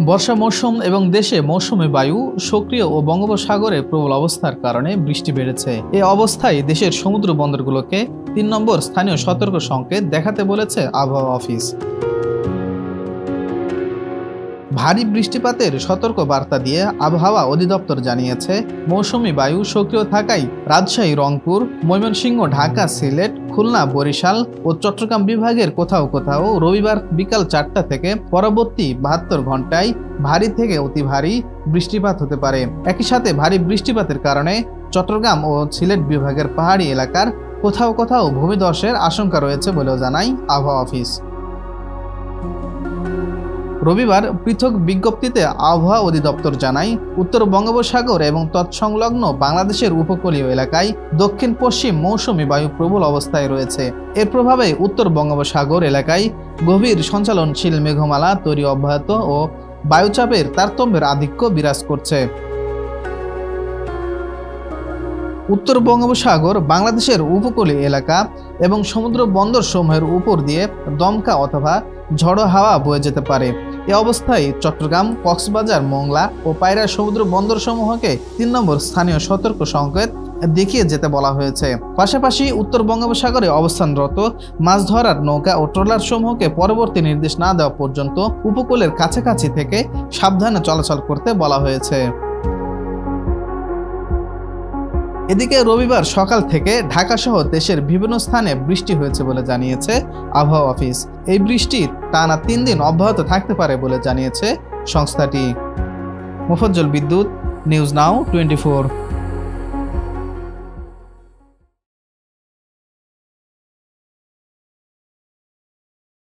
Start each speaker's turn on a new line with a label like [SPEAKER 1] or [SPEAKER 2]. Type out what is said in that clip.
[SPEAKER 1] বর্ষা মৌসুম এবং দেশে মৌসুমী বায়ু সক্রিয় ও বঙ্গোপসাগরে প্রবল অবস্থার কারণে বৃষ্টি বেড়েছে। এই অবস্থায় দেশের সমুদ্র বন্দরগুলোকে ৩ নম্বর স্থানীয় সতর্ক সংকেত দেখাতে বলেছে আবহাওয়া অফিস। ভারী বৃষ্টিপাতের সতর্ক বার্তা দিয়ে আবহাওয়া অধিদপ্তর জানিয়েছে, মৌসুমী বায়ু সক্রিয় থাকায় রাজশাহী, রংপুর, ময়মনসিংহ, ঢাকা, সিলেট, খুলনা, বরিশাল ও চট্টগ্রাম বিভাগের কোথাও কোথাও রবিবার বিকাল ৪টা থেকে পরবর্তী ৭২ ঘন্টায় ভারী থেকে অতি ভারী বৃষ্টিপাত হতে পারে। একই সাথে ভারী বৃষ্টিপাতের কারণে চট্টগ্রাম ও সিলেট বিভাগের পাহাড়ি এলাকার কোথাও কোথাও ভূমিধসের আশঙ্কা রয়েছে বলেও জানায় আবহাওয়া অফিস। রবিবার পৃথক বিজ্ঞপ্তিতে আবহাওয়া অধিদপ্তর জানায়, উত্তর বঙ্গোপসাগর এবং তৎসংলগ্ন বাংলাদেশের উপকূলীয় এলাকায় দক্ষিণ পশ্চিম মৌসুমী বায়ু প্রবল অবস্থায় রয়েছে। এর প্রভাবে উত্তর বঙ্গোপসাগর এলাকায় গভীর সঞ্চালনশীল মেঘমালা তৈরি অব্যাহত ও বায়ুচাপের তারতম্যের আধিক্য বিরাজ করছে। উত্তর বঙ্গোপসাগর, বাংলাদেশের উপকূলীয় এলাকা এবং সমুদ্র বন্দর সমূহের উপর দিয়ে দমকা অথবা ঝড়ো হাওয়া বয়ে যেতে পারে। এ অবস্থায় চট্টগ্রাম, কক্সবাজার, মোংলা ও পায়রা সমুদ্র বন্দর সমূহকে ৩ নম্বর স্থানীয় সতর্ক সংকেত দেখিয়ে যেতে বলা হয়েছে। পাশাপাশি উত্তর বঙ্গোপসাগরে অবস্থানরত মাছ ধরার নৌকা ও ট্রলার সমূহকে পরবর্তী নির্দেশ না দেওয়া পর্যন্ত উপকূলের কাছাকাছি থেকে সাবধানে চলাচল করতে বলা হয়েছে। এদিকে রবিবার সকাল থেকে ঢাকা সহ দেশের বিভিন্ন স্থানে বৃষ্টি হয়েছে বলে জানিয়েছে আবহাওয়া অফিস। এই বৃষ্টি টানা ৩ দিন অব্যাহত থাকতে পারে বলে জানিয়েছে সংস্থাটি। মোফাজ্জল বিদ্যুৎ, নিউজ নাও 24।